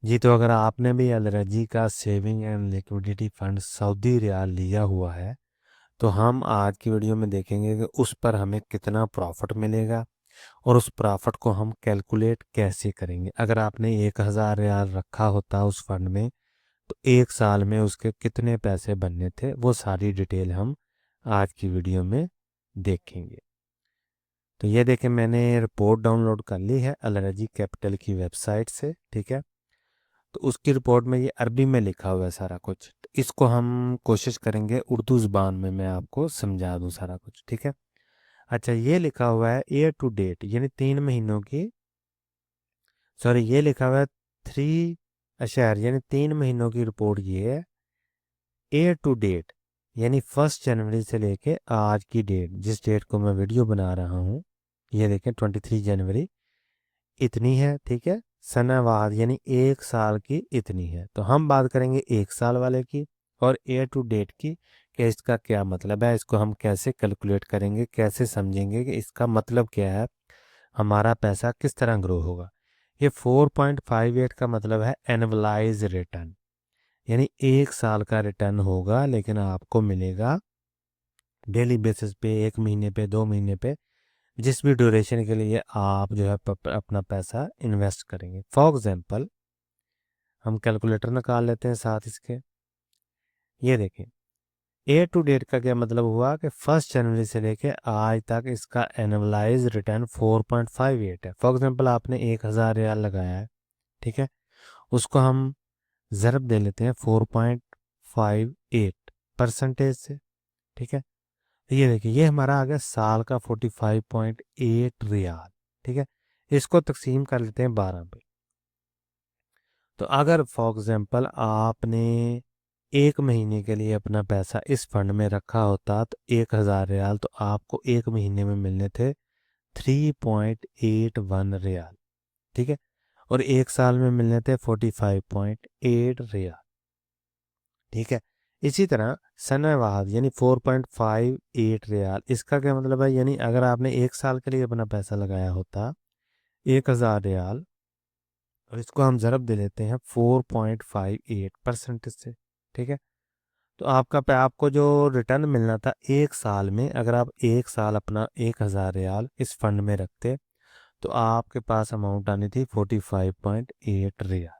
जी, तो अगर आपने भी अलरजी का saving and liquidity fund Saudi riyal लिया हुआ है, तो हम आज की वीडियो में देखेंगे कि उस पर हमें कितना प्रॉफिट मिलेगा और उस प्रॉफिट को हम कैलकुलेट कैसे करेंगे। अगर आपने 1000 रियाल रखा होता उस फंड में, तो 1 साल में उसके कितने पैसे बनने थे, वो सारी डिटेल हम आज की वीडियो में देखेंगे। तो ये देखें, मैंने रिपोर्ट डाउनलोड कर ली है अलरजी कैपिटल की वेबसाइट से, ठीक है। तो उसकी रिपोर्ट में ये अरबी में लिखा हुआ है सारा कुछ, तो इसको हम कोशिश करेंगे उर्दू ज़ुबान में मैं आपको समझा दूँ सारा कुछ, ठीक है। अच्छा, ये लिखा हुआ है ईयर टू डेट यानी 3 महीनों की, सॉरी ये लिखा हुआ है 3 अशहर यानी 3 महीनों की रिपोर्ट ये है। ईयर टू डेट यानी 1 जनवरी से लेके आज की डेट, जिस डेट को मैं वीडियो बना रहा हूँ, ये देखें 23 जनवरी इतनी है, ठीक है। सनावाद यानी 1 साल की इतनी है। तो हम बात करेंगे 1 साल वाले की और ईयर टू डेट की, कि इसका क्या मतलब है, इसको हम कैसे कैलकुलेट करेंगे, कैसे समझेंगे कि इसका मतलब क्या है, हमारा पैसा किस तरह ग्रो होगा। ये 4.58 का मतलब है एनुअलाइज रिटर्न, यानी 1 साल का रिटर्न होगा, लेकिन आपको मिलेगा डेली बेसिस पे, 1 महीने पे, 2 महीने पे, जिस भी ड्यूरेशन के लिए आप जो है अपना पैसा इन्वेस्ट करेंगे। फॉर एग्जांपल हम कैलकुलेटर निकाल लेते हैं साथ इसके। ये देखें, ईयर टू डेट का क्या मतलब हुआ कि 1 जनवरी से लेके आज तक इसका एनुअलाइज रिटर्न 4.58 है। फॉर एग्जांपल आपने 1000 रियाल लगाया है, ठीक है, उसको हम ज़रब दे लेते हैं 4.58 परसेंटेज से, ठीक है। तो ये देखिए, ये हमारा आ गया साल का 45.8 रियाल, ठीक है। इसको तकसीम कर लेते हैं 12 पे। तो अगर फॉर एग्जांपल आपने 1 महीने के लिए अपना पैसा इस फंड में रखा होता, तो 1000 रियाल, तो आपको 1 महीने में मिलने थे 3.81 रियाल, ठीक है। और 1 साल में मिलने थे 45.8 रियाल, ठीक है। इसी तरह सनवाद यानी 4.58 रियाल, इसका क्या मतलब है, यानी अगर आपने 1 साल के लिए अपना पैसा लगाया होता 1000 रियाल, और इसको हम ज़रब दे लेते हैं 4.58 परसेंटेज से, ठीक है। तो आपको जो रिटर्न मिलना था 1 साल में, अगर आप 1 साल अपना 1000 रियाल इस फंड में रखते, तो आपके पास अमाउंट आनी थी 45.8 रियाल,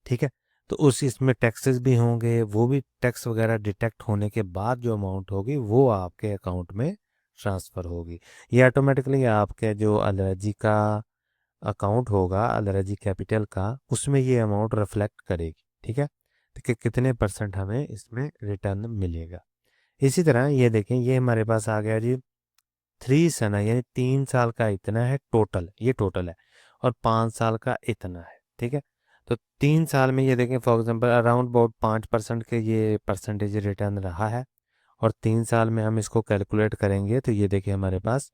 ठीक है। तो उस इसमें टैक्सेस भी होंगे, वो भी टैक्स वगैरह डिटेक्ट होने के बाद जो अमाउंट होगी वो आपके अकाउंट में ट्रांसफ़र होगी। ये ऑटोमेटिकली आपके जो अलर्जी का अकाउंट होगा, अलरजी कैपिटल का, उसमें ये अमाउंट रिफ्लेक्ट करेगी, ठीक है। तो कि कितने परसेंट हमें इसमें रिटर्न मिलेगा। इसी तरह ये देखें, ये हमारे पास आ गया जी 3 सना यानी 3 साल का इतना है टोटल, ये टोटल है, और 5 साल का इतना है, ठीक है। तो 3 साल में ये देखें, फॉर एग्जांपल अराउंड अबाउट 5% के ये परसेंटेज रिटर्न रहा है, और 3 साल में हम इसको कैलकुलेट करेंगे तो ये देखिए हमारे पास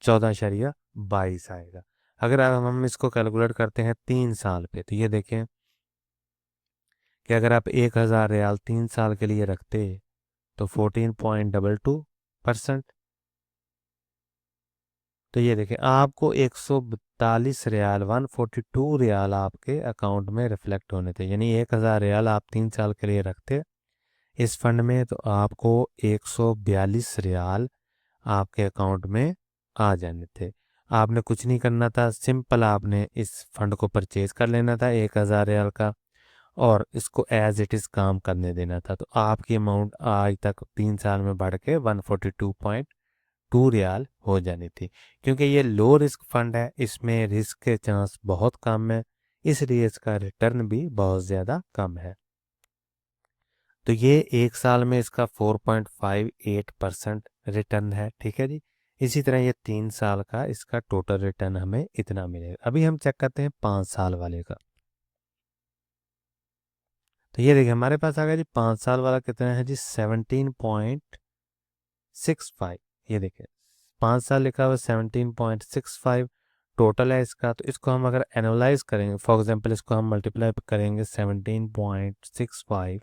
14.22 आएगा। अगर अब हम इसको कैलकुलेट करते हैं 3 साल पे, तो ये देखें कि अगर आप 1000 रियाल 3 साल के लिए रखते, तो 14.22%। तो ये देखें, आपको 142 रियाल 142 रियाल आपके अकाउंट में रिफ्लेक्ट होने थे, यानी 1000 रियाल आप 3 साल के लिए रखते इस फंड में, तो आपको 142 रियाल आपके अकाउंट में आ जाने थे। आपने कुछ नहीं करना था, सिंपल आपने इस फंड को परचेज कर लेना था 1000 रियाल का, और इसको एज इट इज़ काम करने देना था। तो आपकी अमाउंट आज तक 3 साल में बढ़ के 142.2 रियाल हो जानी थी। क्योंकि ये लो रिस्क फंड है, इसमें रिस्क के चांस बहुत कम है, इसलिए इसका रिटर्न भी बहुत ज़्यादा कम है। तो ये 1 साल में इसका 4.58% रिटर्न है, ठीक है जी। इसी तरह ये 3 साल का इसका टोटल रिटर्न हमें इतना मिलेगा। अभी हम चेक करते हैं 5 साल वाले का। तो ये देखिए, हमारे पास आ गया जी 5 साल वाला कितना है जी, 17.65। ये देखिए 5 साल लिखा हुआ 17.65 टोटल है इसका। तो इसको हम अगर एनालाइज करेंगे, फॉर एग्जांपल इसको हम मल्टीप्लाई करेंगे 17.65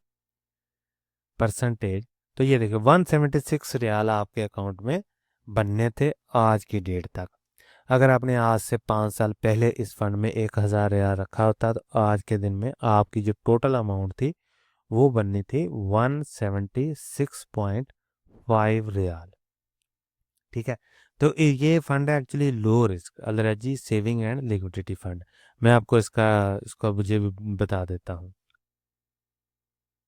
परसेंटेज, तो ये देखिए 176 रियाल आपके अकाउंट में बनने थे आज की डेट तक। अगर आपने आज से 5 साल पहले इस फंड में 1,000 रियाल रखा होता तो आज के दिन में आपकी जो टोटल अमाउंट थी वो बननी थी 176.5 रियाल। ठीक है। तो ये फंड है actually low risk Al Rajhi saving and liquidity fund. मैं आपको इसका मुझे भी बता देता हूँ।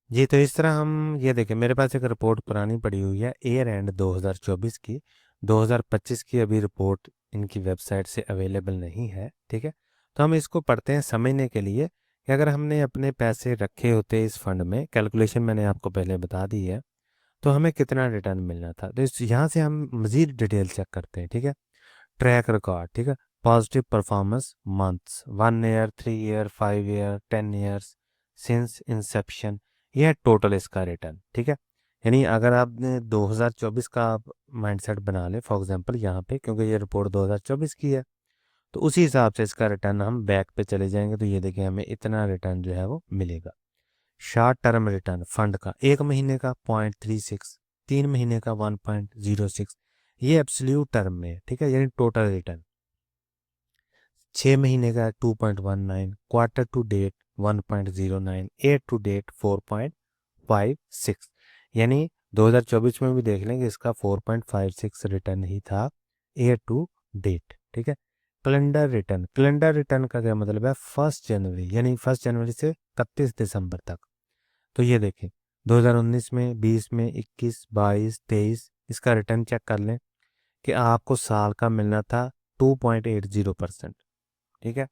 जी, तो इस तरह हम ये देखें, मेरे पास एक रिपोर्ट पुरानी पड़ी हुई है एयर एंड 2024 की। 2025 की अभी रिपोर्ट इनकी वेबसाइट से अवेलेबल नहीं है। ठीक है। तो हम इसको पढ़ते हैं समझने के लिए कि अगर हमने अपने पैसे रखे होते इस फंड में, कैलकुलेशन मैंने आपको पहले बता दी है, तो हमें कितना रिटर्न मिलना था। तो इस यहाँ से हम मज़ीद डिटेल चेक करते हैं। ठीक है। Track record. ठीक है। Positive performance months 1 year 3 year 5 year 10 years since Inception, ये है टोटल इसका रिटर्न। ठीक है। यानी अगर आपने 2024 का आप माइंडसेट बना ले फॉर एग्जांपल यहाँ पे, क्योंकि ये रिपोर्ट 2024 की है, तो उसी हिसाब से इसका रिटर्न हम बैक पे चले जाएंगे तो ये देखिए हमें इतना रिटर्न जो है वो मिलेगा। शॉर्ट टर्म रिटर्न फंड का 1 महीने का 0.36, 3 महीने का 1.06, ये एब्सोल्यूट टर्म में है। ठीक है। यानी टोटल रिटर्न 6 महीने का 2.19, quarter to date 1.09, year to date 4.56। यानी 2024 में भी देख लेंगे इसका 4.56 रिटर्न ही था ईयर टू डेट। ठीक है। कैलेंडर रिटर्न का क्या मतलब है? 1 जनवरी, यानी 1 जनवरी से 31 दिसंबर तक। तो ये देखें 2019 में, 20 में, 21, 22, 23 इसका रिटर्न चेक कर लें कि आपको साल का मिलना था 2.80%। ठीक है।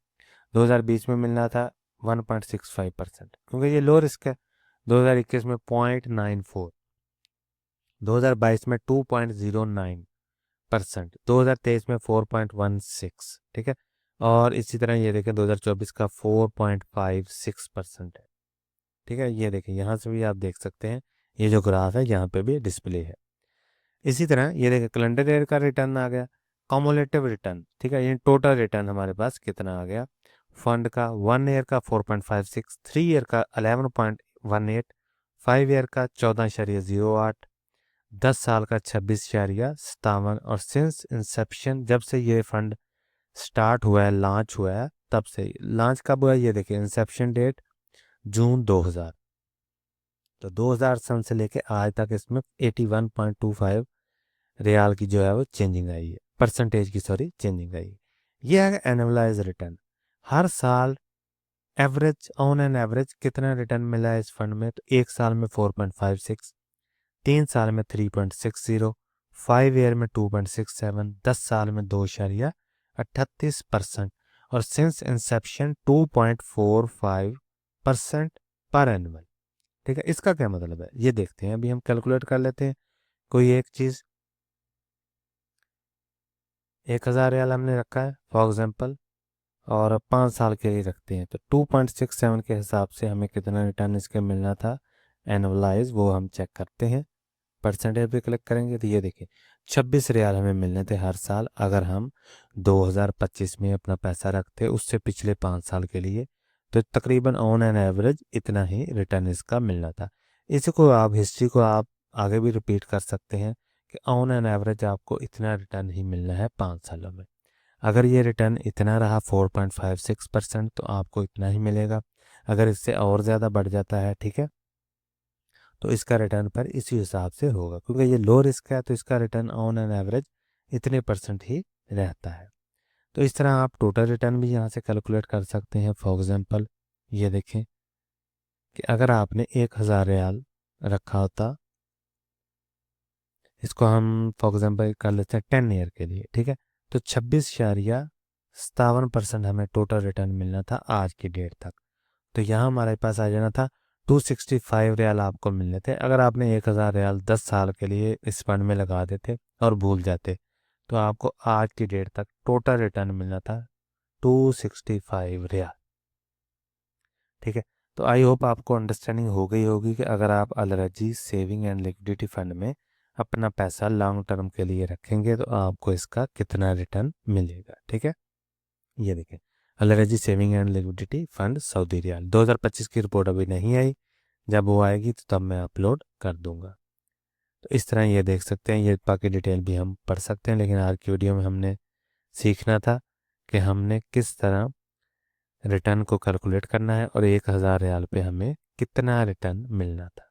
2020 में मिलना था 1.65%, क्योंकि ये लो रिस्क है। 2021 में 0.94, 2022 में 2.09%, 2023 में 4.16। ठीक है। और इसी तरह ये देखें 2024 का 4.56% है। ठीक है। ये देखें यहाँ से भी आप देख सकते हैं, ये जो ग्राफ है यहाँ पे भी डिस्प्ले है। इसी तरह ये देखें कैलेंडर ईयर का रिटर्न आ गया, कॉमुलेटिव रिटर्न। ठीक है। ये टोटल रिटर्न हमारे पास कितना आ गया फंड का? 1 ईयर का 4.56, 3 ईयर का 11.18, 5 ईयर का 14.08, 10 साल का 26.57, और सिंस इंसेप्शन जब से ये फंड स्टार्ट हुआ है, लॉन्च हुआ है, तब से। लॉन्च कब हुआ है ये देखिए, इंसेप्शन डेट जून 2000। तो 2000 सन से लेके आज तक इसमें 81.25 रियाल की जो है वो चेंजिंग आई है, परसेंटेज की सॉरी चेंजिंग आई है। ये है एनुअलाइज रिटर्न। हर साल एवरेज ऑन एन एवरेज कितना रिटर्न मिला है इस फंड में? तो 1 साल में 4.56, 3 साल में 3.60, 5 ईयर में 2.67, 10 साल में 2.38%, और सिंस इंसेप्शन 2.45% पर एनुअल। ठीक है। इसका क्या मतलब है ये देखते हैं, अभी हम कैलकुलेट कर लेते हैं कोई एक चीज़। 1,000 रियाल हमने रखा है फॉर एग्जाम्पल, और 5 साल के लिए रखते हैं, तो 2.67 के हिसाब से हमें कितना रिटर्न इसके मिलना था एनुअलाइज, वो हम चेक करते हैं। परसेंटेज पे क्लिक करेंगे तो ये देखिए 26 रियाल हमें मिलने थे हर साल, अगर हम 2025 में अपना पैसा रखते उससे पिछले 5 साल के लिए, तो तकरीबन ऑन एन एवरेज इतना ही रिटर्न इसका मिलना था। इसी को आप हिस्ट्री को आप आगे भी रिपीट कर सकते हैं कि ऑन एन एवरेज आपको इतना रिटर्न ही मिलना है 5 सालों में। अगर ये रिटर्न इतना रहा 4.56%, तो आपको इतना ही मिलेगा। अगर इससे और ज़्यादा बढ़ जाता है, ठीक है, तो इसका रिटर्न पर इसी हिसाब से होगा, क्योंकि ये लो रिस्क है तो इसका रिटर्न ऑन एन एवरेज इतने परसेंट ही रहता है। तो इस तरह आप टोटल रिटर्न भी यहाँ से कैलकुलेट कर सकते हैं। फॉर एग्जांपल ये देखें कि अगर आपने 1,000 रियाल रखा होता, इसको हम फॉर एग्जांपल कर लेते हैं 10 ईयर के लिए। ठीक है। तो 26.57% हमें टोटल रिटर्न मिलना था आज की डेट तक। तो यहाँ हमारे पास आ जाना था 265 रियाल आपको मिलने थे। अगर आपने 1,000 रियाल 10 साल के लिए इस फंड में लगा देते और भूल जाते, तो आपको आज की डेट तक टोटल रिटर्न मिलना था 265 रियाल। ठीक है। तो आई होप आपको अंडरस्टैंडिंग हो गई होगी कि अगर आप Al Rajhi saving and liquidity fund में अपना पैसा लॉन्ग टर्म के लिए रखेंगे तो आपको इसका कितना रिटर्न मिलेगा। ठीक है। ये देखें Al Rajhi saving and liquidity fund Saudi riyal 2025 की रिपोर्ट अभी नहीं आई, जब वो आएगी तो तब मैं अपलोड कर दूंगा। तो इस तरह ये देख सकते हैं, ये बाकी डिटेल भी हम पढ़ सकते हैं, लेकिन आज की वीडियो में हमने सीखना था कि हमने किस तरह रिटर्न को कैलकुलेट करना है और 1,000 रियाल पे हमें कितना रिटर्न मिलना था।